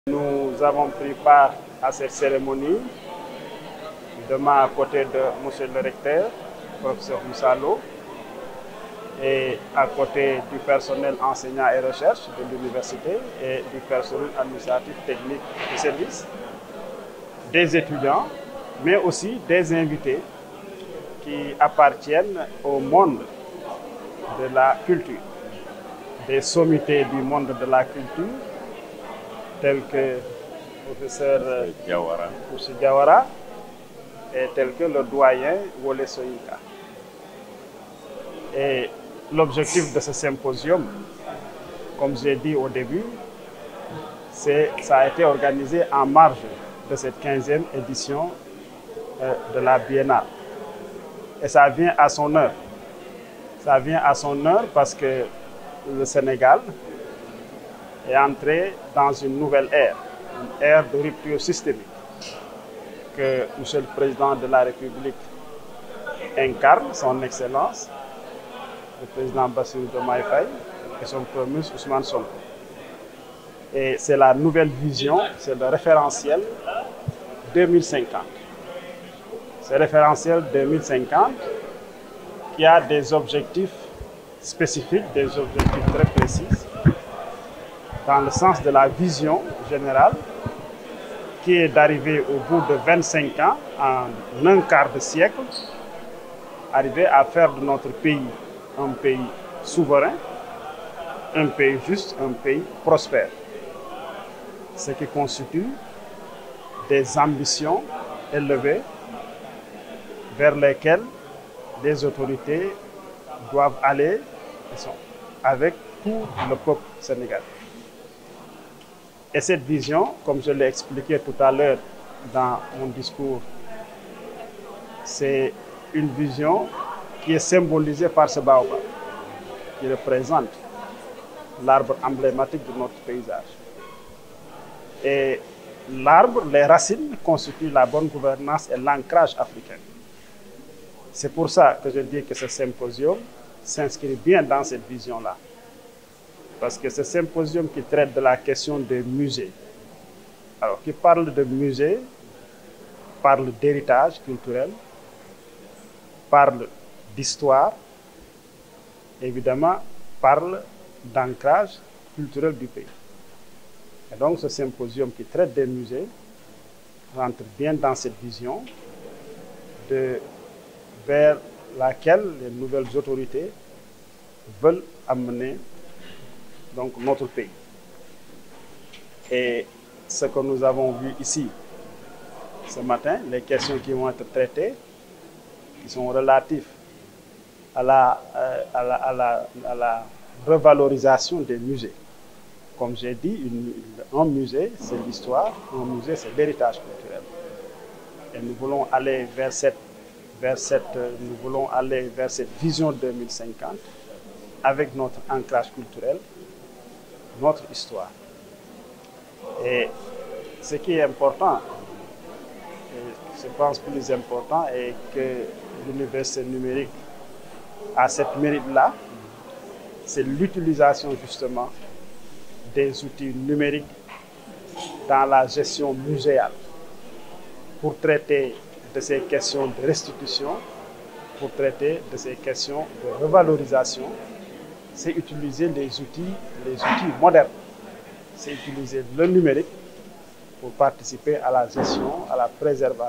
Nous avons pris part à cette cérémonie, demain à côté de M. le recteur, professeur Moussalo, et à côté du personnel enseignant et recherche de l'université et du personnel administratif technique du service, des étudiants, mais aussi des invités qui appartiennent au monde de la culture, des sommités du monde de la culture, tels que le professeur Diawara et tel que le doyen Wole Soyinka. Et l'objectif de ce symposium, comme j'ai dit au début, ça a été organisé en marge de cette 15e édition de la Biennale. Et ça vient à son heure. Ça vient à son heure parce que le Sénégal est entré dans une nouvelle ère, une ère de rupture systémique que M. le Président de la République incarne, son Excellence, le Président Bassirou Diomaye Faye et son Premier ministre Ousmane Sonko. Et c'est la nouvelle vision, c'est le référentiel 2050. Ce référentiel 2050 qui a des objectifs spécifiques, des objectifs très précis, dans le sens de la vision générale, qui est d'arriver au bout de 25 ans, en un quart de siècle, arriver à faire de notre pays un pays souverain, un pays juste, un pays prospère. Ce qui constitue des ambitions élevées vers lesquelles les autorités doivent aller avec tout le peuple sénégalais. Et cette vision, comme je l'ai expliqué tout à l'heure dans mon discours, c'est une vision qui est symbolisée par ce baobab, qui représente l'arbre emblématique de notre paysage. Et l'arbre, les racines, constituent la bonne gouvernance et l'ancrage africain. C'est pour ça que je dis que ce symposium s'inscrit bien dans cette vision-là. Parce que ce symposium qui traite de la question des musées, alors qui parle de musées, parle d'héritage culturel, parle d'histoire, évidemment, parle d'ancrage culturel du pays. Et donc ce symposium qui traite des musées rentre bien dans cette vision vers laquelle les nouvelles autorités veulent amener donc notre pays. Et ce que nous avons vu ici ce matin, les questions qui vont être traitées, qui sont relatives à la revalorisation des musées. Comme j'ai dit, un musée, c'est l'histoire, un musée, c'est l'héritage culturel. Et nous voulons aller vers cette vision 2050 avec notre ancrage culturel, notre histoire. Et ce qui est important, et je pense plus important, est que l'université numérique a cette mérite-là, c'est l'utilisation justement des outils numériques dans la gestion muséale pour traiter de ces questions de restitution, pour traiter de ces questions de revalorisation. C'est utiliser les outils modernes, c'est utiliser le numérique pour participer à la gestion, à la préservation